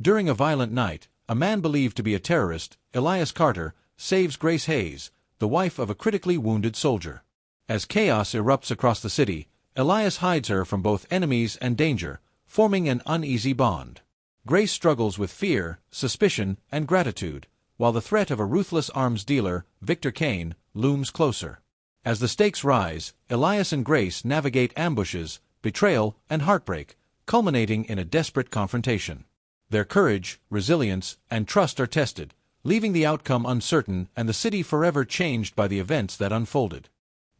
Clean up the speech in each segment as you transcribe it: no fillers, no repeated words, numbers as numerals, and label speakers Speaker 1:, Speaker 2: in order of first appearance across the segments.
Speaker 1: During a violent night, a man believed to be a terrorist, Elias Carter, saves Grace Hayes, the wife of a critically wounded soldier. As chaos erupts across the city, Elias hides her from both enemies and danger, forming an uneasy bond. Grace struggles with fear, suspicion, and gratitude, while the threat of a ruthless arms dealer, Victor Kane, looms closer. As the stakes rise, Elias and Grace navigate ambushes, betrayal, and heartbreak, culminating in a desperate confrontation. Their courage, resilience, and trust are tested, leaving the outcome uncertain and the city forever changed by the events that unfolded.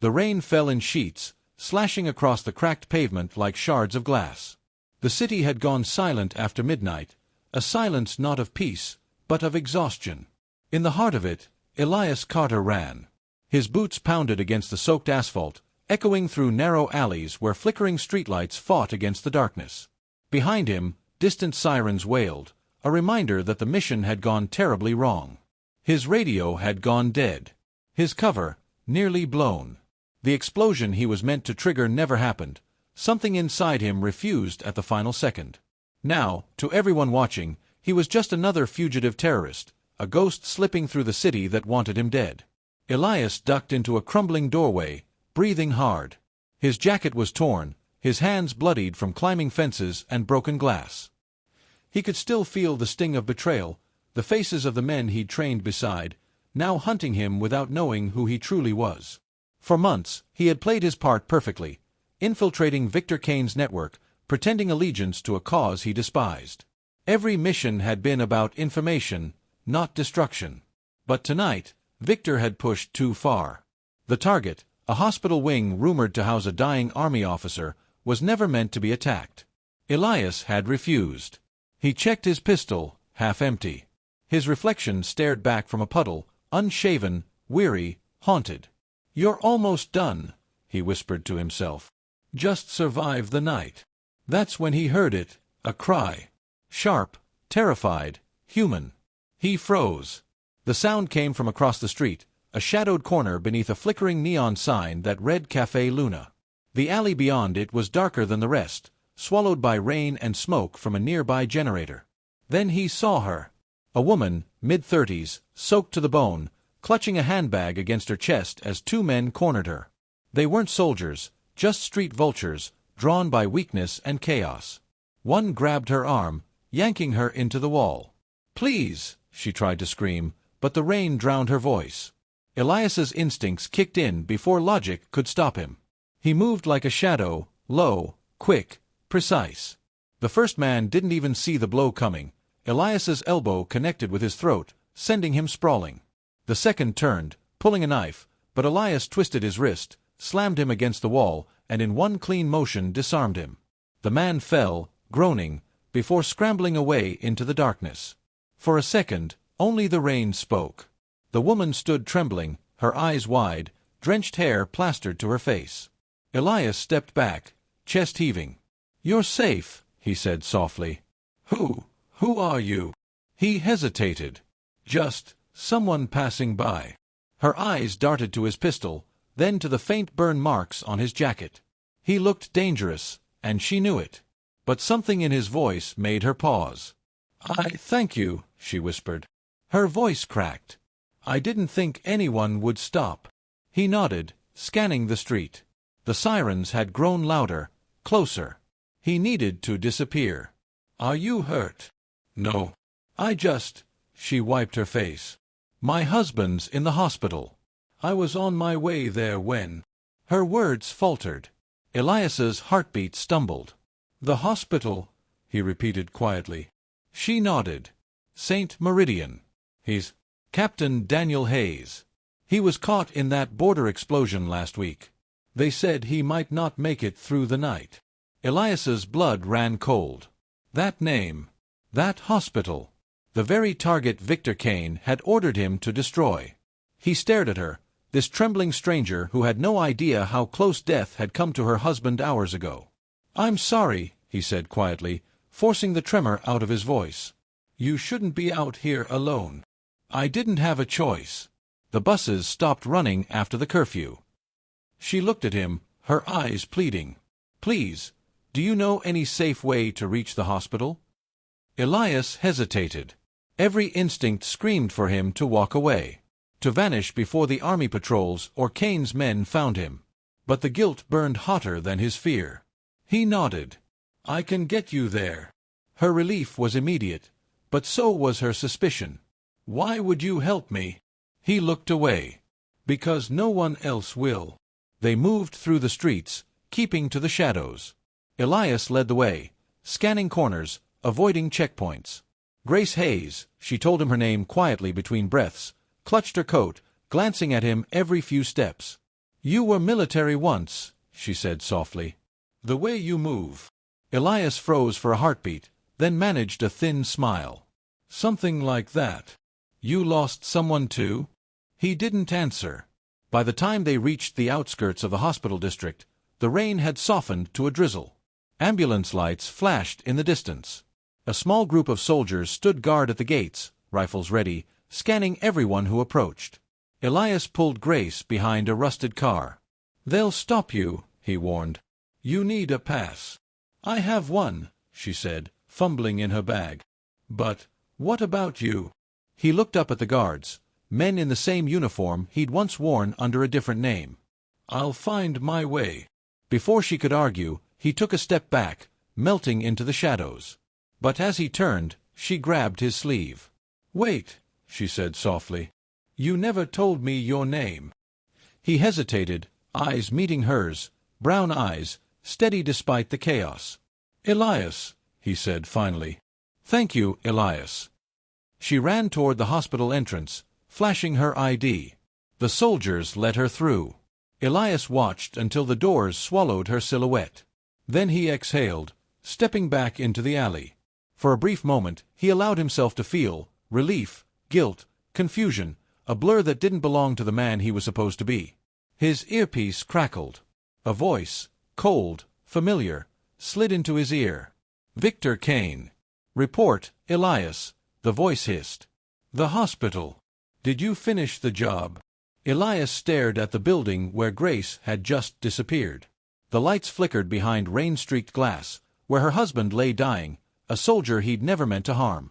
Speaker 1: The rain fell in sheets, slashing across the cracked pavement like shards of glass. The city had gone silent after midnight, a silence not of peace, but of exhaustion. In the heart of it, Elias Carter ran. His boots pounded against the soaked asphalt, echoing through narrow alleys where flickering streetlights fought against the darkness. Behind him, distant sirens wailed, a reminder that the mission had gone terribly wrong. His radio had gone dead. His cover, nearly blown. The explosion he was meant to trigger never happened. Something inside him refused at the final second. Now, to everyone watching, he was just another fugitive terrorist, a ghost slipping through the city that wanted him dead. Elias ducked into a crumbling doorway, breathing hard. His jacket was torn, his hands bloodied from climbing fences and broken glass. He could still feel the sting of betrayal, the faces of the men he'd trained beside, now hunting him without knowing who he truly was. For months, he had played his part perfectly, infiltrating Victor Kane's network, pretending allegiance to a cause he despised. Every mission had been about information, not destruction. But tonight, Victor had pushed too far. The target, a hospital wing rumored to house a dying army officer, was never meant to be attacked. Elias had refused. He checked his pistol, half empty. His reflection stared back from a puddle, unshaven, weary, haunted. "You're almost done," he whispered to himself. "Just survive the night." That's when he heard it, a cry. Sharp, terrified, human. He froze. The sound came from across the street, a shadowed corner beneath a flickering neon sign that read Café Luna. The alley beyond it was darker than the rest, swallowed by rain and smoke from a nearby generator. Then he saw her. A woman, mid-30s, soaked to the bone, clutching a handbag against her chest as two men cornered her. They weren't soldiers, just street vultures, drawn by weakness and chaos. One grabbed her arm, yanking her into the wall. "Please," she tried to scream, but the rain drowned her voice. Elias's instincts kicked in before logic could stop him. He moved like a shadow, low, quick, precise. The first man didn't even see the blow coming. Elias's elbow connected with his throat, sending him sprawling. The second turned, pulling a knife, but Elias twisted his wrist, slammed him against the wall, and in one clean motion disarmed him. The man fell, groaning, before scrambling away into the darkness. For a second, only the rain spoke. The woman stood trembling, her eyes wide, drenched hair plastered to her face. Elias stepped back, chest heaving. "You're safe," he said softly. Who are you?" He hesitated. "Just someone passing by." Her eyes darted to his pistol, then to the faint burn marks on his jacket. He looked dangerous, and she knew it. But something in his voice made her pause. "I thank you," she whispered. Her voice cracked. "I didn't think anyone would stop." He nodded, scanning the street. The sirens had grown louder, closer. He needed to disappear. "Are you hurt?" "No. She wiped her face. "My husband's in the hospital. I was on my way there when—" Her words faltered. Elias's heartbeat stumbled. "The hospital," he repeated quietly. She nodded. "St. Meridian. He's Captain Daniel Hayes. He was caught in that border explosion last week. They said he might not make it through the night." Elias's blood ran cold. That name, that hospital, the very target Victor Kane had ordered him to destroy. He stared at her, this trembling stranger who had no idea how close death had come to her husband hours ago. "I'm sorry," he said quietly, forcing the tremor out of his voice. "You shouldn't be out here alone." "I didn't have a choice. The buses stopped running after the curfew." She looked at him, her eyes pleading. "Please, do you know any safe way to reach the hospital?" Elias hesitated. Every instinct screamed for him to walk away, to vanish before the army patrols or Kane's men found him. But the guilt burned hotter than his fear. He nodded. "I can get you there." Her relief was immediate, but so was her suspicion. "Why would you help me?" He looked away. "Because no one else will." They moved through the streets, keeping to the shadows. Elias led the way, scanning corners, avoiding checkpoints. Grace Hayes, she told him her name quietly between breaths, clutched her coat, glancing at him every few steps. "You were military once," she said softly. "The way you move." Elias froze for a heartbeat, then managed a thin smile. "Something like that. You lost someone too?" He didn't answer. By the time they reached the outskirts of the hospital district, the rain had softened to a drizzle. Ambulance lights flashed in the distance. A small group of soldiers stood guard at the gates, rifles ready, scanning everyone who approached. Elias pulled Grace behind a rusted car. "They'll stop you," he warned. "You need a pass." "I have one," she said, fumbling in her bag. "But what about you?" He looked up at the guards, men in the same uniform he'd once worn under a different name. "I'll find my way." Before she could argue, he took a step back, melting into the shadows. But as he turned, she grabbed his sleeve. "Wait," she said softly. "You never told me your name." He hesitated, eyes meeting hers, brown eyes, steady despite the chaos. "Elias," he said finally. "Thank you, Elias." She ran toward the hospital entrance, flashing her ID. The soldiers let her through. Elias watched until the doors swallowed her silhouette. Then he exhaled, stepping back into the alley. For a brief moment, he allowed himself to feel relief, guilt, confusion, a blur that didn't belong to the man he was supposed to be. His earpiece crackled. A voice, cold, familiar, slid into his ear. "Victor Kane." "Report, Elias," the voice hissed. "The hospital. Did you finish the job?" Elias stared at the building where Grace had just disappeared. The lights flickered behind rain-streaked glass, where her husband lay dying, a soldier he'd never meant to harm.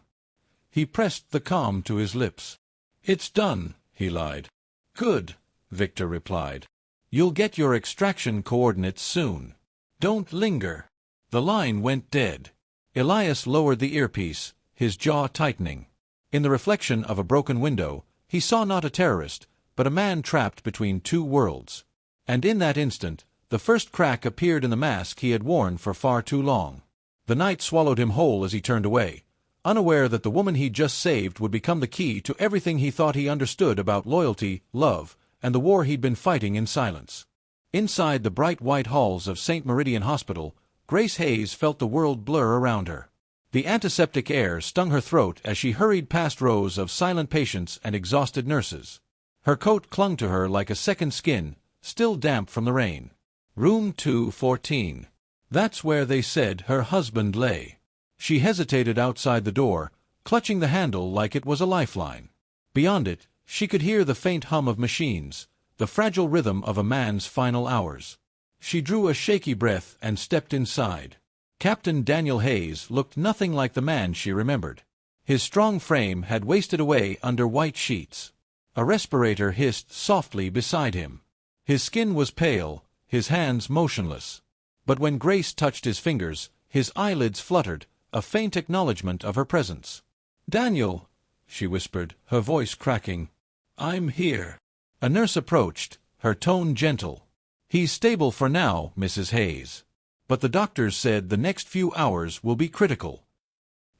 Speaker 1: He pressed the comm to his lips. "It's done," he lied. "Good," Victor replied. "You'll get your extraction coordinates soon. Don't linger." The line went dead. Elias lowered the earpiece, his jaw tightening. In the reflection of a broken window, he saw not a terrorist, but a man trapped between two worlds. And in that instant, the first crack appeared in the mask he had worn for far too long. The night swallowed him whole as he turned away, unaware that the woman he'd just saved would become the key to everything he thought he understood about loyalty, love, and the war he'd been fighting in silence. Inside the bright white halls of St. Meridian Hospital, Grace Hayes felt the world blur around her. The antiseptic air stung her throat as she hurried past rows of silent patients and exhausted nurses. Her coat clung to her like a second skin, still damp from the rain. Room 214. That's where they said her husband lay. She hesitated outside the door, clutching the handle like it was a lifeline. Beyond it, she could hear the faint hum of machines, the fragile rhythm of a man's final hours. She drew a shaky breath and stepped inside. Captain Daniel Hayes looked nothing like the man she remembered. His strong frame had wasted away under white sheets. A respirator hissed softly beside him. His skin was pale, his hands motionless. But when Grace touched his fingers, his eyelids fluttered, a faint acknowledgment of her presence. "Daniel," she whispered, her voice cracking. "I'm here." A nurse approached, her tone gentle. "He's stable for now, Mrs. Hayes. But the doctors said the next few hours will be critical."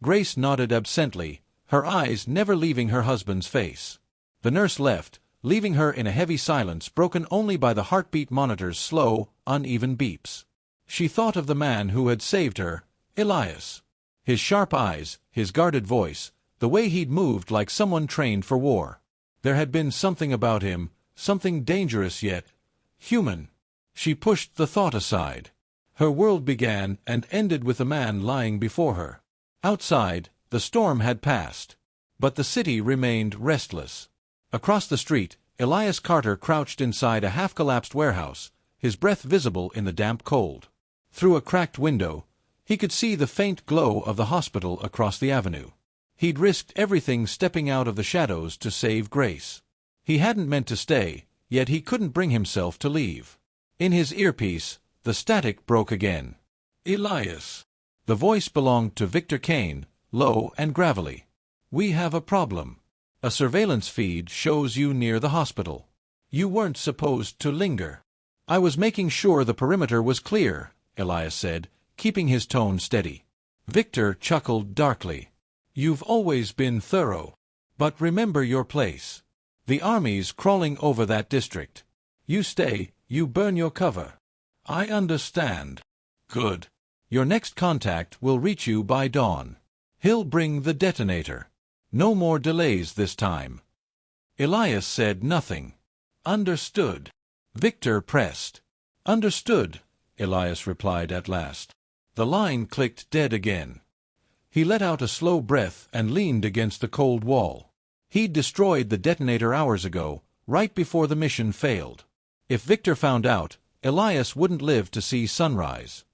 Speaker 1: Grace nodded absently, her eyes never leaving her husband's face. The nurse left, leaving her in a heavy silence broken only by the heartbeat monitor's slow, uneven beeps. She thought of the man who had saved her, Elias. His sharp eyes, his guarded voice, the way he'd moved like someone trained for war. There had been something about him, something dangerous yet human. She pushed the thought aside. Her world began and ended with the man lying before her. Outside, the storm had passed. But the city remained restless. Across the street, Elias Carter crouched inside a half-collapsed warehouse, his breath visible in the damp cold. Through a cracked window, He could see the faint glow of the hospital across the avenue. He'd risked everything stepping out of the shadows to save Grace. He hadn't meant to stay, yet he couldn't bring himself to leave. In his earpiece, the static broke again. "Elias." The voice belonged to Victor Kane, low and gravelly. "We have a problem. A surveillance feed shows you near the hospital. You weren't supposed to linger." "I was making sure the perimeter was clear," Elias said, keeping his tone steady. Victor chuckled darkly. "You've always been thorough. But remember your place. The army's crawling over that district. You stay, you burn your cover." "I understand." "Good. Your next contact will reach you by dawn. He'll bring the detonator. No more delays this time." Elias said nothing. "Understood." Victor pressed. "Understood," Elias replied at last. The line clicked dead again. He let out a slow breath and leaned against the cold wall. He'd destroyed the detonator hours ago, right before the mission failed. If Victor found out, Elias wouldn't live to see sunrise.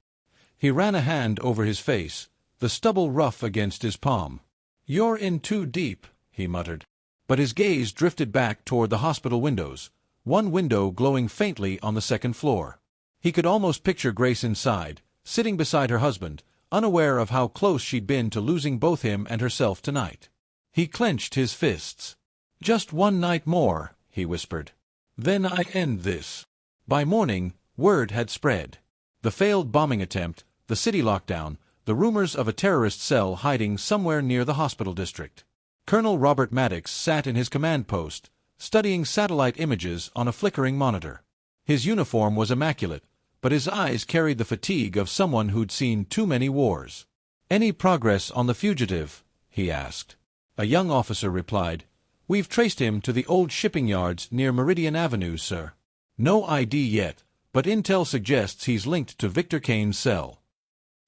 Speaker 1: He ran a hand over his face, the stubble rough against his palm. "You're in too deep," he muttered. But his gaze drifted back toward the hospital windows, one window glowing faintly on the second floor. He could almost picture Grace inside, sitting beside her husband, unaware of how close she'd been to losing both him and herself tonight. He clenched his fists. "Just one night more," he whispered. "Then I end this." By morning, word had spread. The failed bombing attempt, the city lockdown, the rumors of a terrorist cell hiding somewhere near the hospital district. Colonel Robert Maddox sat in his command post, studying satellite images on a flickering monitor. His uniform was immaculate, but his eyes carried the fatigue of someone who'd seen too many wars. "Any progress on the fugitive?" he asked. A young officer replied, "We've traced him to the old shipping yards near Meridian Avenue, sir. No ID yet, but intel suggests he's linked to Victor Kane's cell."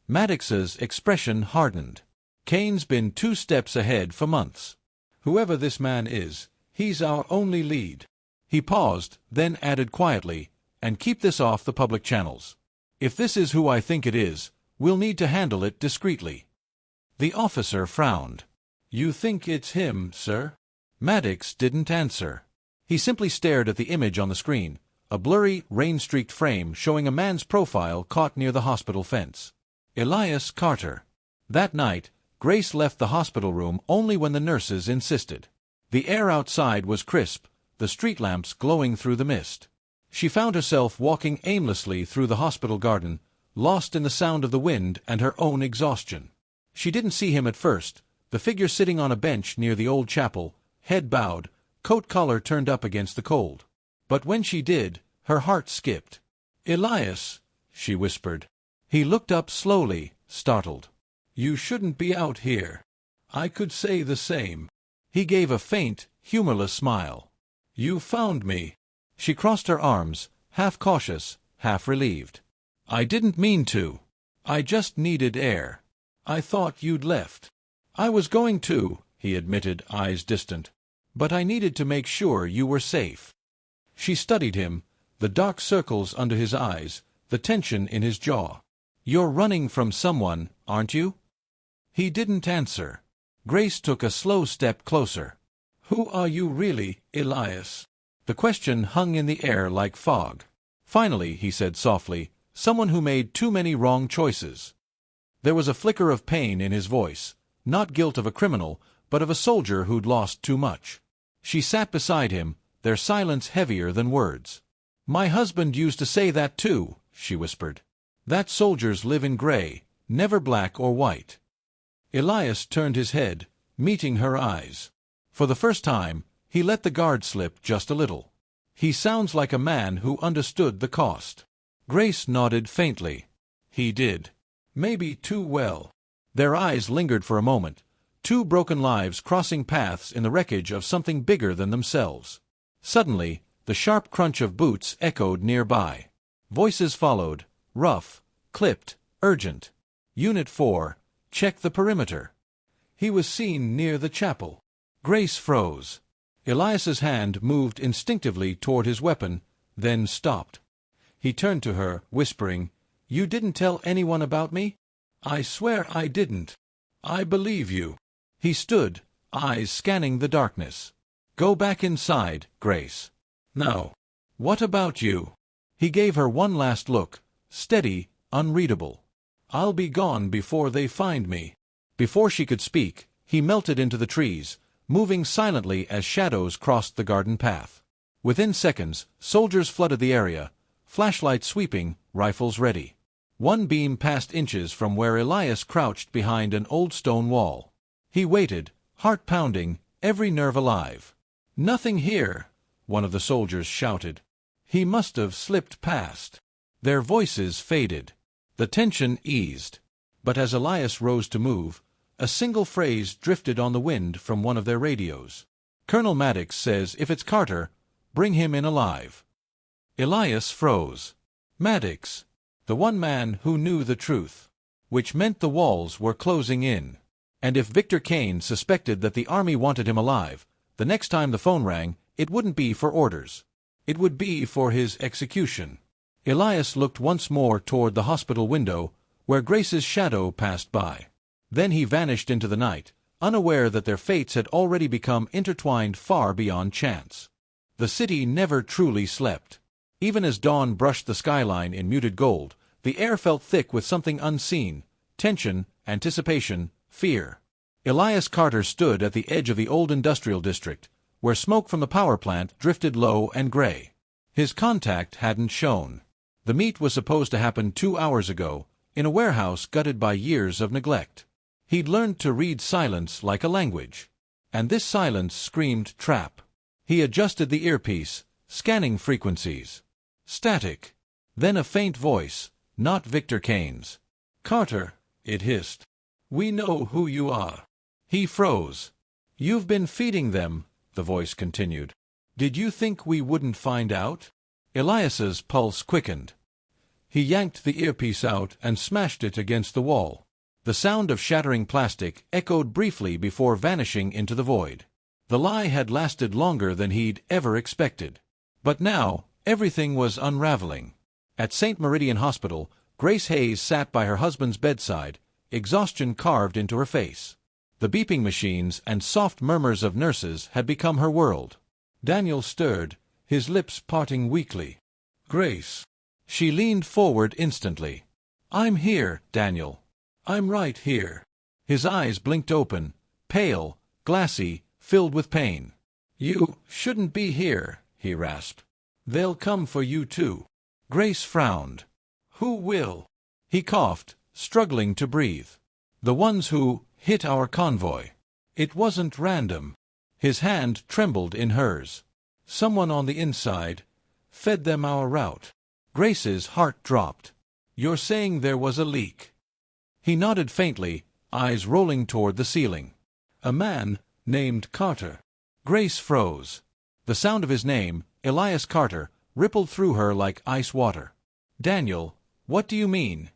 Speaker 1: Maddox's expression hardened. "Kane's been 2 steps ahead for months. Whoever this man is, he's our only lead." He paused, then added quietly, "And keep this off the public channels. If this is who I think it is, we'll need to handle it discreetly." The officer frowned. "You think it's him, sir?" Maddox didn't answer. He simply stared at the image on the screen, a blurry, rain-streaked frame showing a man's profile caught near the hospital fence. Elias Carter. That night, Grace left the hospital room only when the nurses insisted. The air outside was crisp, the street lamps glowing through the mist. She found herself walking aimlessly through the hospital garden, lost in the sound of the wind and her own exhaustion. She didn't see him at first, the figure sitting on a bench near the old chapel, head bowed, coat collar turned up against the cold. But when she did, her heart skipped. "Elias," she whispered. He looked up slowly, startled. "You shouldn't be out here." "I could say the same." He gave a faint, humorless smile. "You found me." She crossed her arms, half cautious, half relieved. "I didn't mean to. I just needed air. I thought you'd left." "I was going to," he admitted, eyes distant. "But I needed to make sure you were safe." She studied him, the dark circles under his eyes, the tension in his jaw. "You're running from someone, aren't you?" He didn't answer. Grace took a slow step closer. "Who are you really, Elias?" The question hung in the air like fog. "Finally," he said softly, "someone who made too many wrong choices." There was a flicker of pain in his voice, not guilt of a criminal, but of a soldier who'd lost too much. She sat beside him, their silence heavier than words. "My husband used to say that too," she whispered. "That soldiers live in gray, never black or white." Elias turned his head, meeting her eyes. For the first time, he let the guard slip just a little. "He sounds like a man who understood the cost." Grace nodded faintly. "He did. Maybe too well." Their eyes lingered for a moment, 2 broken lives crossing paths in the wreckage of something bigger than themselves. Suddenly, the sharp crunch of boots echoed nearby. Voices followed, rough, clipped, urgent. "Unit 4, check the perimeter." He was seen near the chapel. Grace froze. Elias's hand moved instinctively toward his weapon, then stopped. He turned to her, whispering, "You didn't tell anyone about me?" I swear I didn't. I believe you. He stood, eyes scanning the darkness. Go back inside, Grace. No. What about you? He gave her one last look, steady, unreadable. I'll be gone before they find me. Before she could speak, he melted into the trees, moving silently as shadows crossed the garden path. Within seconds, soldiers flooded the area, flashlights sweeping, rifles ready. One beam passed inches from where Elias crouched behind an old stone wall. He waited, heart pounding, every nerve alive. "Nothing here," one of the soldiers shouted. "He must have slipped past." Their voices faded. The tension eased. But as Elias rose to move, a single phrase drifted on the wind from one of their radios. "Colonel Maddox says if it's Carter, bring him in alive." Elias froze. Maddox, the one man who knew the truth. Which meant the walls were closing in. And if Victor Kane suspected that the army wanted him alive, the next time the phone rang, it wouldn't be for orders. It would be for his execution. Elias looked once more toward the hospital window, where Grace's shadow passed by. Then he vanished into the night, unaware that their fates had already become intertwined far beyond chance. The city never truly slept. Even as dawn brushed the skyline in muted gold, the air felt thick with something unseen: tension, anticipation, fear. Elias Carter stood at the edge of the old industrial district, where smoke from the power plant drifted low and gray. His contact hadn't shown. The meet was supposed to happen 2 hours ago, in a warehouse gutted by years of neglect. He'd learned to read silence like a language. And this silence screamed trap. He adjusted the earpiece, scanning frequencies. Static. Then a faint voice, not Victor Kane's. "Carter," it hissed. "We know who you are." He froze. "You've been feeding them," the voice continued. "Did you think we wouldn't find out?" Elias's pulse quickened. He yanked the earpiece out and smashed it against the wall. The sound of shattering plastic echoed briefly before vanishing into the void. The lie had lasted longer than he'd ever expected. But now, everything was unraveling. At St. Meridian Hospital, Grace Hayes sat by her husband's bedside, exhaustion carved into her face. The beeping machines and soft murmurs of nurses had become her world. Daniel stirred, his lips parting weakly. "Grace." She leaned forward instantly. "I'm here, Daniel. I'm right here." His eyes blinked open, pale, glassy, filled with pain. "You shouldn't be here," he rasped. "They'll come for you too." Grace frowned. "Who will?" He coughed, struggling to breathe. "The ones who hit our convoy. It wasn't random." His hand trembled in hers. "Someone on the inside fed them our route." Grace's heart dropped. "You're saying there was a leak?" He nodded faintly, eyes rolling toward the ceiling. "A man named Carter." Grace froze. The sound of his name, Elias Carter, rippled through her like ice water. "Daniel, what do you mean?"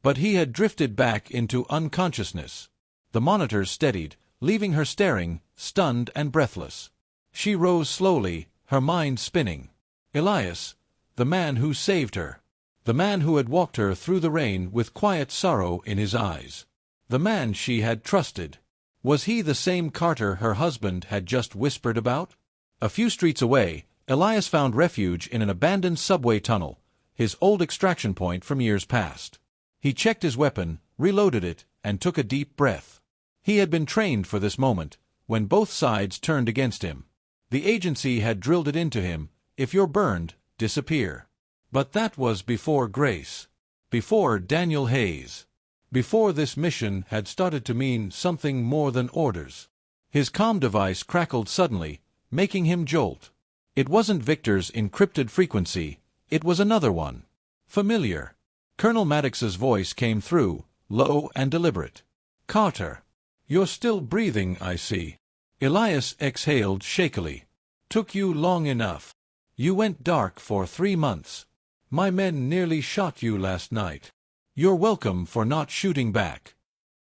Speaker 1: But he had drifted back into unconsciousness. The monitors steadied, leaving her staring, stunned and breathless. She rose slowly, her mind spinning. Elias, the man who saved her. The man who had walked her through the rain with quiet sorrow in his eyes. The man she had trusted. Was he the same Carter her husband had just whispered about? A few streets away, Elias found refuge in an abandoned subway tunnel, his old extraction point from years past. He checked his weapon, reloaded it, and took a deep breath. He had been trained for this moment, when both sides turned against him. The agency had drilled it into him: if you're burned, disappear. But that was before Grace. Before Daniel Hayes. Before this mission had started to mean something more than orders. His comm device crackled suddenly, making him jolt. It wasn't Victor's encrypted frequency, it was another one. Familiar. Colonel Maddox's voice came through, low and deliberate. "Carter. You're still breathing, I see." Elias exhaled shakily. "Took you long enough. You went dark for 3 months. My men nearly shot you last night. You're welcome for not shooting back."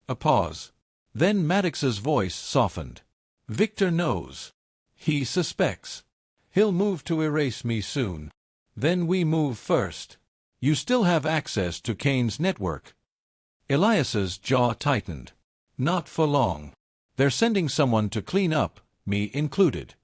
Speaker 1: A pause. Then Maddox's voice softened. "Victor knows. He suspects. He'll move to erase me soon. Then we move first. You still have access to Kane's network." Elias's jaw tightened. Not for long. They're sending someone to clean up, me included.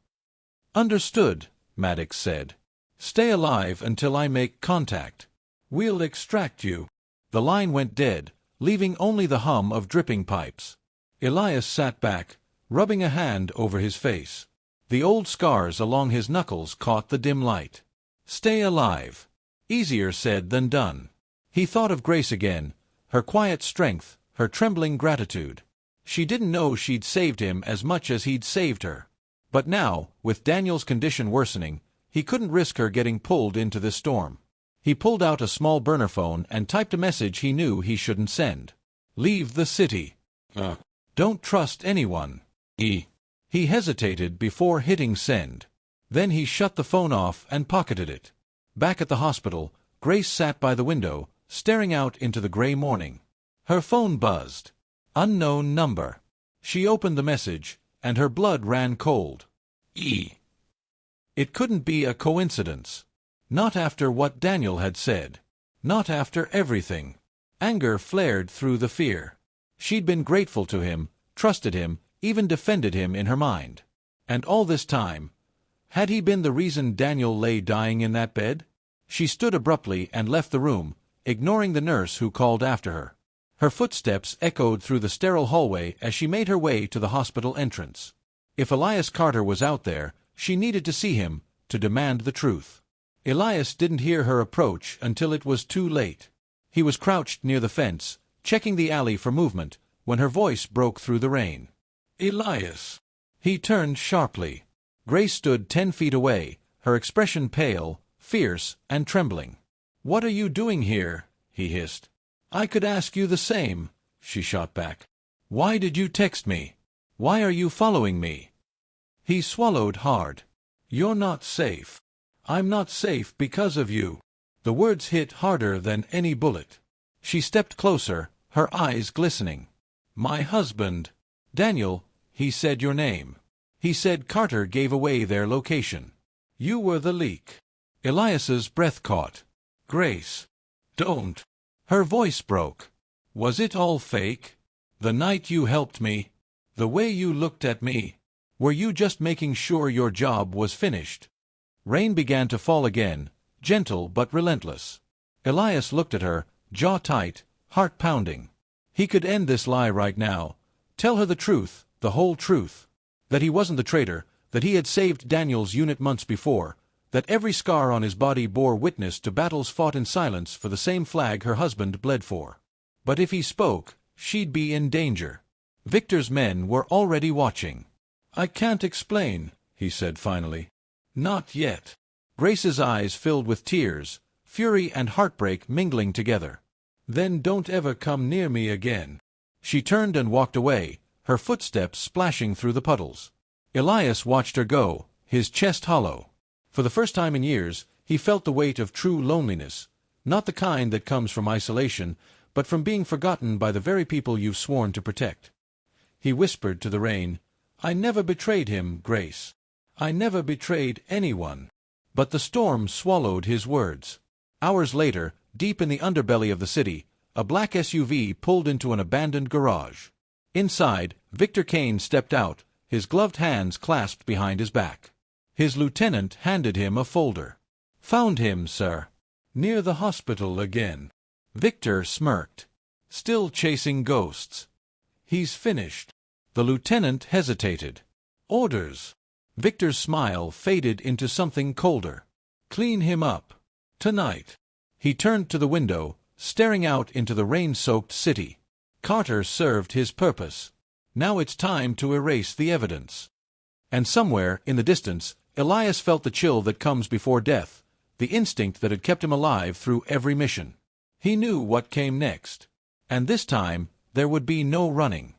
Speaker 1: Understood, Maddox said. Stay alive until I make contact. We'll extract you. The line went dead, leaving only the hum of dripping pipes. Elias sat back, rubbing a hand over his face. The old scars along his knuckles caught the dim light. Stay alive. Easier said than done. He thought of Grace again, her quiet strength, her trembling gratitude. She didn't know she'd saved him as much as he'd saved her. But now, with Daniel's condition worsening, he couldn't risk her getting pulled into this storm. He pulled out a small burner phone and typed a message he knew he shouldn't send. Leave the city. Don't trust anyone. He hesitated before hitting send. Then he shut the phone off and pocketed it. Back at the hospital, Grace sat by the window, staring out into the gray morning. Her phone buzzed. Unknown number. She opened the message, and her blood ran cold. It couldn't be a coincidence. Not after what Daniel had said. Not after everything. Anger flared through the fear. She'd been grateful to him, trusted him, even defended him in her mind. And all this time, had he been the reason Daniel lay dying in that bed? She stood abruptly and left the room, ignoring the nurse who called after her. Her footsteps echoed through the sterile hallway as she made her way to the hospital entrance. If Elias Carter was out there, she needed to see him, to demand the truth. Elias didn't hear her approach until it was too late. He was crouched near the fence, checking the alley for movement, when her voice broke through the rain. Elias! He turned sharply. Grace stood 10 feet away, her expression pale, fierce, and trembling. What are you doing here? He hissed. I could ask you the same, she shot back. Why did you text me? Why are you following me? He swallowed hard. You're not safe. I'm not safe because of you. The words hit harder than any bullet. She stepped closer, her eyes glistening. My husband. Daniel, he said your name. He said Carter gave away their location. You were the leak. Elias's breath caught. Grace. Don't. Her voice broke. Was it all fake? The night you helped me? The way you looked at me? Were you just making sure your job was finished? Rain began to fall again, gentle but relentless. Elias looked at her, jaw tight, heart pounding. He could end this lie right now. Tell her the truth, the whole truth. That he wasn't the traitor, that he had saved Daniel's unit months before, that every scar on his body bore witness to battles fought in silence for the same flag her husband bled for. But if he spoke, she'd be in danger. Victor's men were already watching. I can't explain, he said finally. Not yet. Grace's eyes filled with tears, fury and heartbreak mingling together. Then don't ever come near me again. She turned and walked away, her footsteps splashing through the puddles. Elias watched her go, his chest hollow. For the first time in years, he felt the weight of true loneliness, not the kind that comes from isolation, but from being forgotten by the very people you've sworn to protect. He whispered to the rain, I never betrayed him, Grace. I never betrayed anyone. But the storm swallowed his words. Hours later, deep in the underbelly of the city, a black SUV pulled into an abandoned garage. Inside, Victor Kane stepped out, his gloved hands clasped behind his back. His lieutenant handed him a folder. Found him, sir. Near the hospital again. Victor smirked. Still chasing ghosts. He's finished. The lieutenant hesitated. Orders. Victor's smile faded into something colder. Clean him up. Tonight. He turned to the window, staring out into the rain-soaked city. Carter served his purpose. Now it's time to erase the evidence. And somewhere, in the distance, Elias felt the chill that comes before death, the instinct that had kept him alive through every mission. He knew what came next. And this time, there would be no running.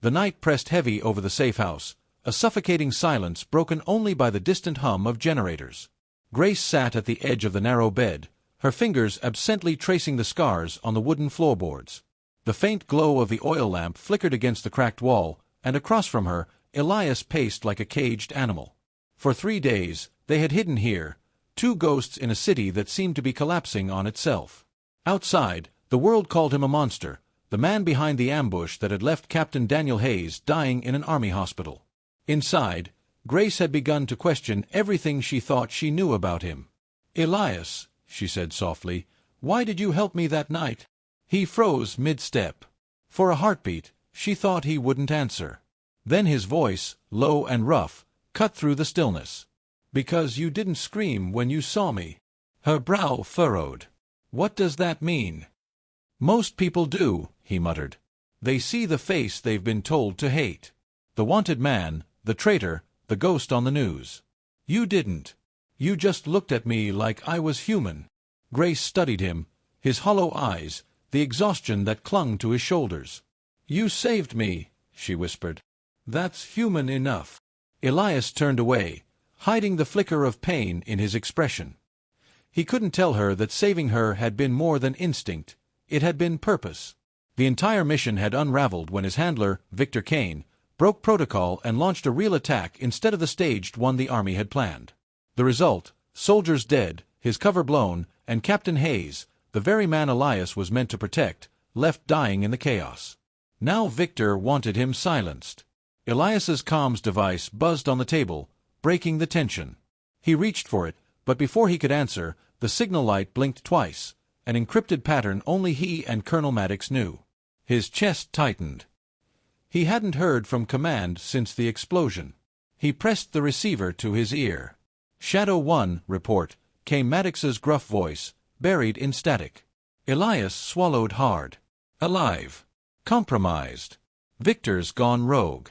Speaker 1: The night pressed heavy over the safe house, a suffocating silence broken only by the distant hum of generators. Grace sat at the edge of the narrow bed, her fingers absently tracing the scars on the wooden floorboards. The faint glow of the oil lamp flickered against the cracked wall, and across from her, Elias paced like a caged animal. For 3 days, they had hidden here, two ghosts in a city that seemed to be collapsing on itself. Outside, the world called him a monster, the man behind the ambush that had left Captain Daniel Hayes dying in an army hospital. Inside, Grace had begun to question everything she thought she knew about him. "Elias," she said softly, "why did you help me that night?" He froze mid-step. For a heartbeat, she thought he wouldn't answer. Then his voice, low and rough, cut through the stillness. "Because you didn't scream when you saw me." Her brow furrowed. "What does that mean?" "Most people do," he muttered. "They see the face they've been told to hate. The wanted man, the traitor, the ghost on the news. You didn't. You just looked at me like I was human." Grace studied him, his hollow eyes, the exhaustion that clung to his shoulders. "You saved me," she whispered. "That's human enough." Elias turned away, hiding the flicker of pain in his expression. He couldn't tell her that saving her had been more than instinct. It had been purpose. The entire mission had unraveled when his handler, Victor Kane, broke protocol and launched a real attack instead of the staged one the army had planned. The result, soldiers dead, his cover blown, and Captain Hayes, the very man Elias was meant to protect, left dying in the chaos. Now Victor wanted him silenced. Elias's comms device buzzed on the table, breaking the tension. He reached for it, but before he could answer, the signal light blinked twice, an encrypted pattern only he and Colonel Maddox knew. His chest tightened. He hadn't heard from command since the explosion. He pressed the receiver to his ear. "Shadow 1, report," came Maddox's gruff voice, buried in static. Elias swallowed hard. Alive. Compromised. Victor's gone rogue.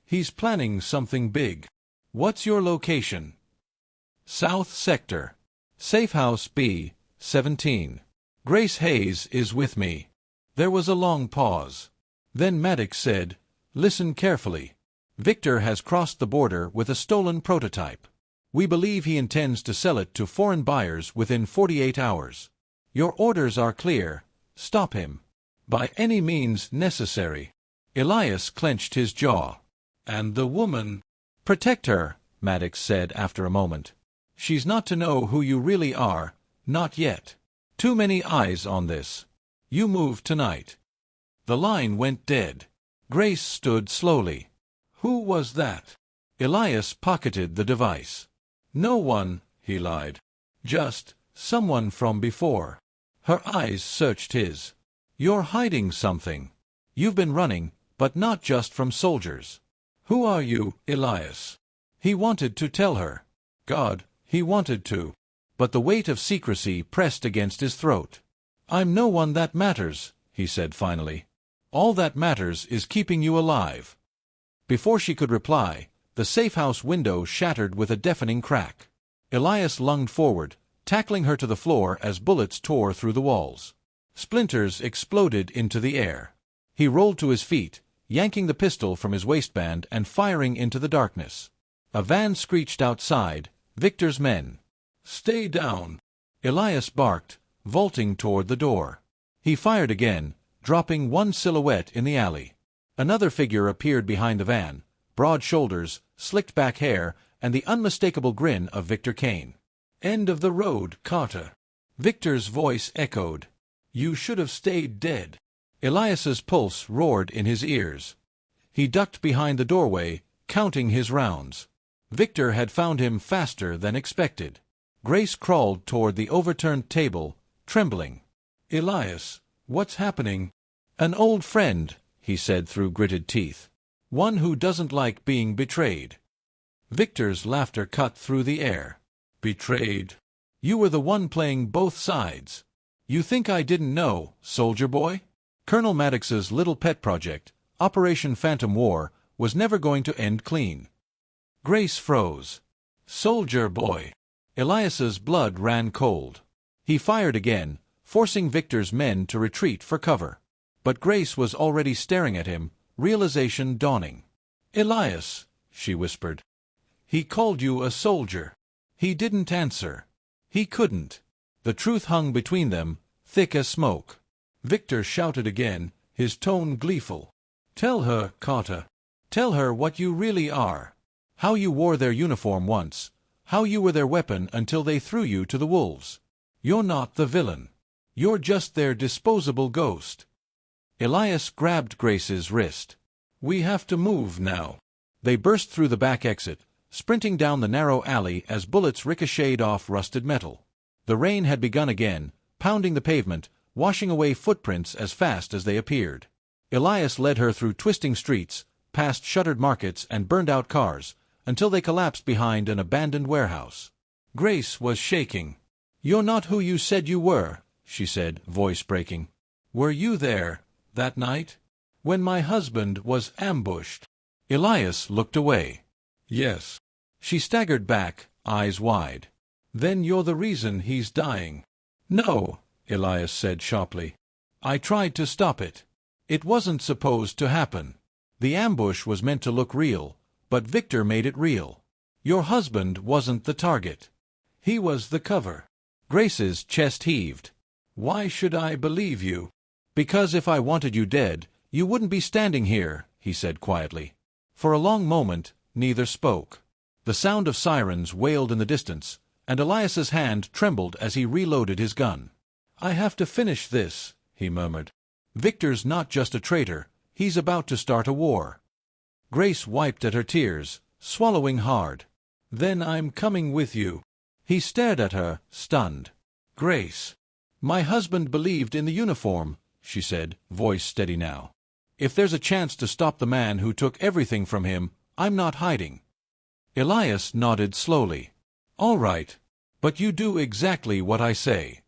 Speaker 1: He's planning something big. "What's your location?" "South Sector. Safehouse B, 17. Grace Hayes is with me." There was a long pause. Then Maddox said, "Listen carefully. Victor has crossed the border with a stolen prototype. We believe he intends to sell it to foreign buyers within 48 hours. Your orders are clear. Stop him. By any means necessary." Elias clenched his jaw. "And the woman?" "Protect her," Maddox said after a moment. "She's not to know who you really are, not yet. Too many eyes on this. You move tonight." The line went dead. Grace stood slowly. "Who was that?" Elias pocketed the device. "No one," he lied. "Just someone from before." Her eyes searched his. "You're hiding something. You've been running, but not just from soldiers. Who are you, Elias?" He wanted to tell her. God, he wanted to. But the weight of secrecy pressed against his throat. "I'm no one that matters," he said finally. "All that matters is keeping you alive." Before she could reply, the safehouse window shattered with a deafening crack. Elias lunged forward, tackling her to the floor as bullets tore through the walls. Splinters exploded into the air. He rolled to his feet, yanking the pistol from his waistband and firing into the darkness. A van screeched outside, Victor's men. "Stay down," Elias barked, vaulting toward the door. He fired again, dropping one silhouette in the alley. Another figure appeared behind the van, broad shoulders, slicked back hair, and the unmistakable grin of Victor Kane. "End of the road, Carter." Victor's voice echoed. "You should have stayed dead." Elias's pulse roared in his ears. He ducked behind the doorway, counting his rounds. Victor had found him faster than expected. Grace crawled toward the overturned table, trembling. "Elias, what's happening?" "An old friend," he said through gritted teeth. "One who doesn't like being betrayed." Victor's laughter cut through the air. "Betrayed? You were the one playing both sides. You think I didn't know, soldier boy?" Colonel Maddox's little pet project, Operation Phantom War, was never going to end clean. Grace froze. "Soldier boy." Elias's blood ran cold. He fired again, forcing Victor's men to retreat for cover. But Grace was already staring at him, realization dawning. "Elias," she whispered. "He called you a soldier." He didn't answer. He couldn't. The truth hung between them, thick as smoke. Victor shouted again, his tone gleeful. "Tell her, Carter. Tell her what you really are. How you wore their uniform once. How you were their weapon until they threw you to the wolves. You're not the villain. You're just their disposable ghost." Elias grabbed Grace's wrist. "We have to move now." They burst through the back exit, sprinting down the narrow alley as bullets ricocheted off rusted metal. The rain had begun again, pounding the pavement, washing away footprints as fast as they appeared. Elias led her through twisting streets, past shuttered markets and burned-out cars, until they collapsed behind an abandoned warehouse. Grace was shaking. "You're not who you said you were," she said, voice breaking. "Were you there, that night, when my husband was ambushed?" Elias looked away. "Yes." She staggered back, eyes wide. "Then you're the reason he's dying." "No," Elias said sharply. "I tried to stop it. It wasn't supposed to happen. The ambush was meant to look real, but Victor made it real. Your husband wasn't the target. He was the cover." Grace's chest heaved. "Why should I believe you?" "Because if I wanted you dead, you wouldn't be standing here," he said quietly. For a long moment, neither spoke. The sound of sirens wailed in the distance, and Elias's hand trembled as he reloaded his gun. "I have to finish this," he murmured. "Victor's not just a traitor, he's about to start a war." Grace wiped at her tears, swallowing hard. "Then I'm coming with you." He stared at her, stunned. "Grace." "My husband believed in the uniform," she said, voice steady now. "If there's a chance to stop the man who took everything from him, I'm not hiding." Elias nodded slowly. "All right. But you do exactly what I say."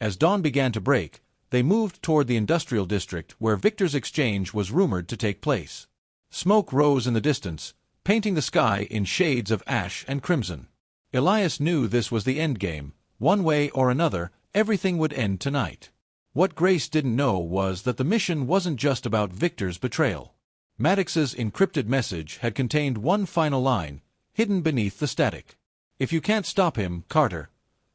Speaker 1: As dawn began to break, they moved toward the industrial district where Victor's exchange was rumored to take place. Smoke rose in the distance, painting the sky in shades of ash and crimson. Elias knew this was the endgame. One way or another, everything would end tonight. What Grace didn't know was that the mission wasn't just about Victor's betrayal. Maddox's encrypted message had contained one final line, hidden beneath the static. "If you can't stop him, Carter,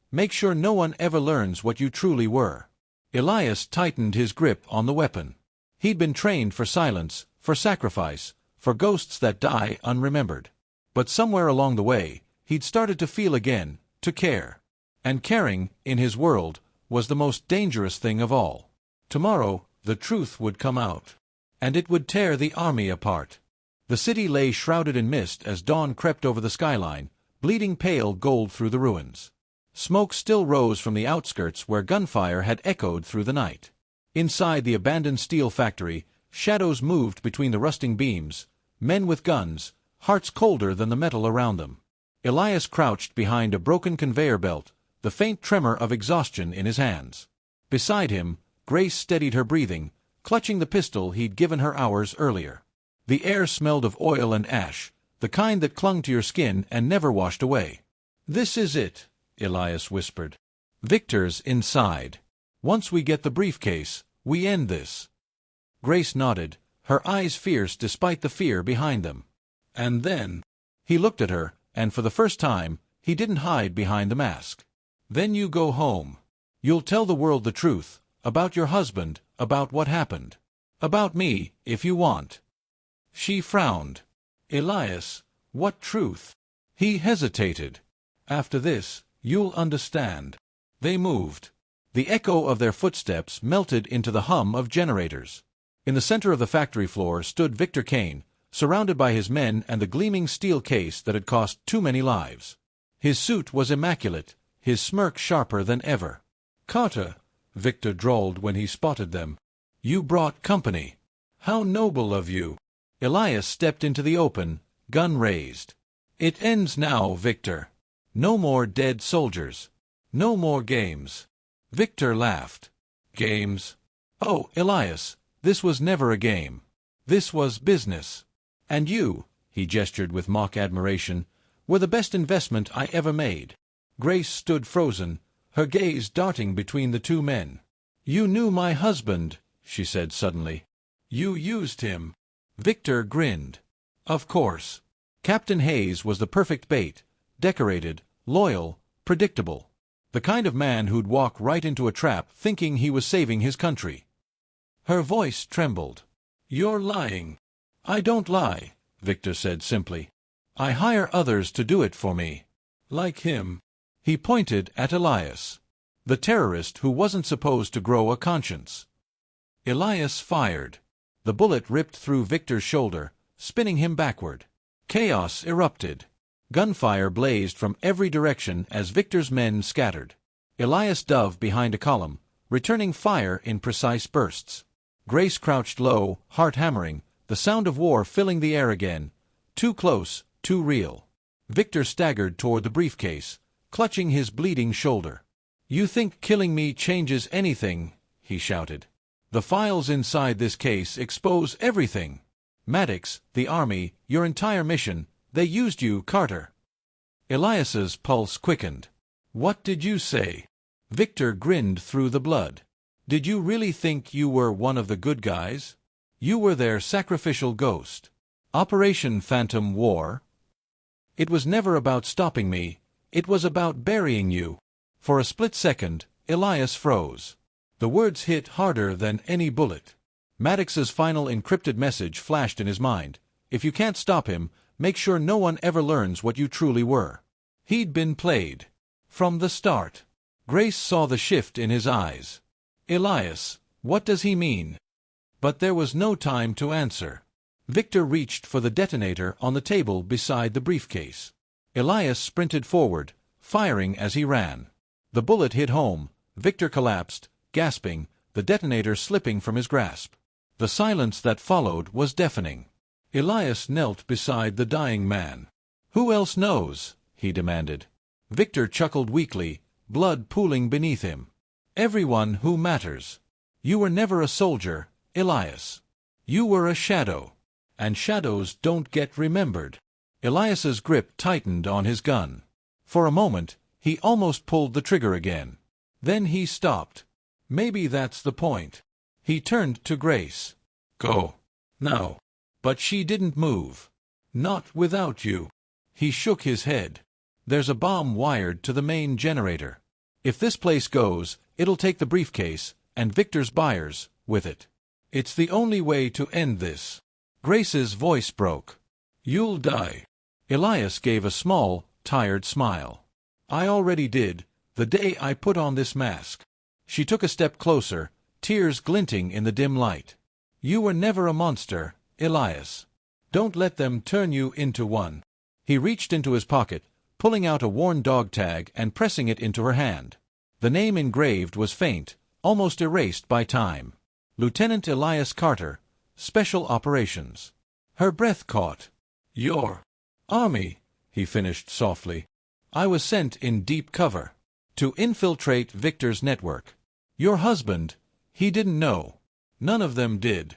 Speaker 1: make sure no one ever learns what you truly were." Elias tightened his grip on the weapon. He'd been trained for silence, for sacrifice, for ghosts that die unremembered. But somewhere along the way, he'd started to feel again, to care. And caring, in his world, was the most dangerous thing of all. Tomorrow, the truth would come out. And it would tear the army apart. The city lay shrouded in mist as dawn crept over the skyline, bleeding pale gold through the ruins. Smoke still rose from the outskirts where gunfire had echoed through the night. Inside the abandoned steel factory, shadows moved between the rusting beams, men with guns, hearts colder than the metal around them. Elias crouched behind a broken conveyor belt, the faint tremor of exhaustion in his hands. Beside him, Grace steadied her breathing, clutching the pistol he'd given her hours earlier. The air smelled of oil and ash, the kind that clung to your skin and never washed away. "This is it," Elias whispered. "Victor's inside. Once we get the briefcase, we end this." Grace nodded, her eyes fierce despite the fear behind them. "And then—" He looked at her, and for the first time, he didn't hide behind the mask. "Then you go home. You'll tell the world the truth, about your husband, about what happened. About me, if you want." She frowned. "Elias, what truth?" He hesitated. "After this, you'll understand." They moved. The echo of their footsteps melted into the hum of generators. In the center of the factory floor stood Victor Kane, surrounded by his men and the gleaming steel case that had cost too many lives. His suit was immaculate, his smirk sharper than ever. "Carter," Victor drawled when he spotted them. "You brought company. How noble of you." Elias stepped into the open, gun raised. "It ends now, Victor. No more dead soldiers. No more games." Victor laughed. "Games? Oh, Elias, this was never a game. This was business. And you," he gestured with mock admiration, "were the best investment I ever made." Grace stood frozen, her gaze darting between the two men. "You knew my husband," she said suddenly. "You used him." Victor grinned. "Of course. Captain Hayes was the perfect bait, decorated, loyal, predictable. The kind of man who'd walk right into a trap thinking he was saving his country." Her voice trembled. "You're lying." "I don't lie," Victor said simply. "I hire others to do it for me. Like him." He pointed at Elias. The terrorist who wasn't supposed to grow a conscience. Elias fired. The bullet ripped through Victor's shoulder, spinning him backward. Chaos erupted. Gunfire blazed from every direction as Victor's men scattered. Elias dove behind a column, returning fire in precise bursts. Grace crouched low, heart hammering, the sound of war filling the air again. Too close, too real. Victor staggered toward the briefcase, clutching his bleeding shoulder. "You think killing me changes anything?" he shouted. "The files inside this case expose everything. Maddox, the army, your entire mission, they used you, Carter." Elias's pulse quickened. "What did you say?" Victor grinned through the blood. "Did you really think you were one of the good guys? You were their sacrificial ghost. Operation Phantom War? It was never about stopping me, it was about burying you." For a split second, Elias froze. The words hit harder than any bullet. Maddox's final encrypted message flashed in his mind. If you can't stop him, make sure no one ever learns what you truly were. He'd been played. From the start. Grace saw the shift in his eyes. "Elias, what does he mean?" But there was no time to answer. Victor reached for the detonator on the table beside the briefcase. Elias sprinted forward, firing as he ran. The bullet hit home. Victor collapsed, gasping, the detonator slipping from his grasp. The silence that followed was deafening. Elias knelt beside the dying man. "Who else knows?" he demanded. Victor chuckled weakly, blood pooling beneath him. "Everyone who matters. You were never a soldier, Elias. You were a shadow. And shadows don't get remembered." Elias's grip tightened on his gun. For a moment, he almost pulled the trigger again. Then he stopped. Maybe that's the point. He turned to Grace. "Go. Now." But she didn't move. "Not without you." He shook his head. "There's a bomb wired to the main generator. If this place goes, it'll take the briefcase, and Victor's buyers, with it. It's the only way to end this." Grace's voice broke. "You'll die." Elias gave a small, tired smile. "I already did, the day I put on this mask." She took a step closer, tears glinting in the dim light. "You were never a monster, Elias. Don't let them turn you into one." He reached into his pocket, pulling out a worn dog tag and pressing it into her hand. The name engraved was faint, almost erased by time. Lieutenant Elias Carter, Special Operations. Her breath caught. "Your army," he finished softly. "I was sent in deep cover. To infiltrate Victor's network. Your husband, he didn't know. None of them did.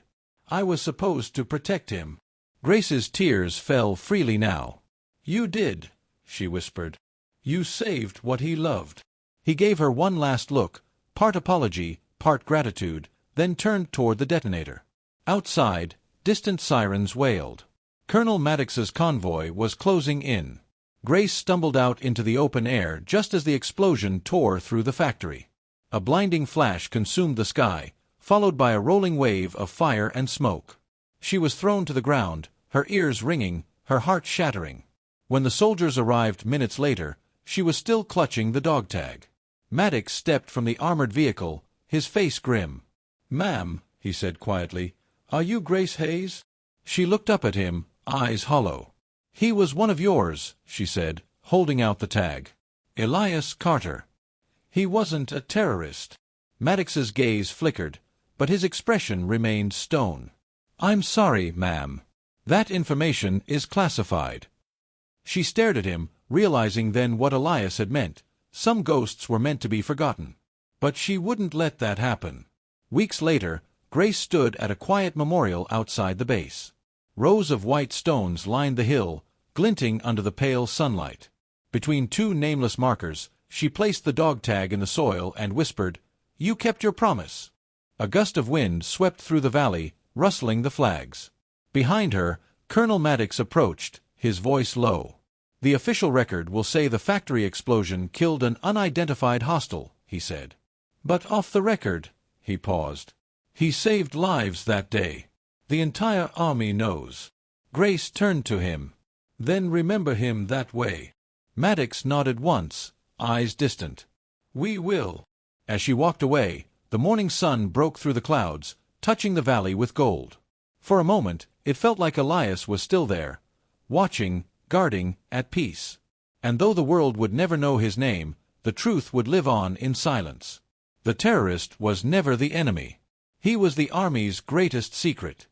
Speaker 1: I was supposed to protect him." Grace's tears fell freely now. "You did," she whispered. "You saved what he loved." He gave her one last look, part apology, part gratitude, then turned toward the detonator. Outside, distant sirens wailed. Colonel Maddox's convoy was closing in. Grace stumbled out into the open air just as the explosion tore through the factory. A blinding flash consumed the sky, followed by a rolling wave of fire and smoke. She was thrown to the ground, her ears ringing, her heart shattering. When the soldiers arrived minutes later, she was still clutching the dog tag. Maddox stepped from the armored vehicle, his face grim. "Ma'am," he said quietly, "are you Grace Hayes?" She looked up at him, eyes hollow. "He was one of yours," she said, holding out the tag. "Elias Carter. He wasn't a terrorist." Maddox's gaze flickered, but his expression remained stone. "I'm sorry, ma'am. That information is classified." She stared at him, realizing then what Elias had meant. Some ghosts were meant to be forgotten. But she wouldn't let that happen. Weeks later, Grace stood at a quiet memorial outside the base. Rows of white stones lined the hill, glinting under the pale sunlight. Between two nameless markers, she placed the dog tag in the soil and whispered, "You kept your promise." A gust of wind swept through the valley, rustling the flags. Behind her, Colonel Maddox approached, his voice low. "The official record will say the factory explosion killed an unidentified hostile," he said. "But off the record," he paused. "He saved lives that day. The entire army knows." Grace turned to him. "Then remember him that way." Maddox nodded once, eyes distant. "We will." As she walked away, the morning sun broke through the clouds, touching the valley with gold. For a moment, it felt like Elias was still there, watching, guarding, at peace. And though the world would never know his name, the truth would live on in silence. The terrorist was never the enemy. He was the army's greatest secret.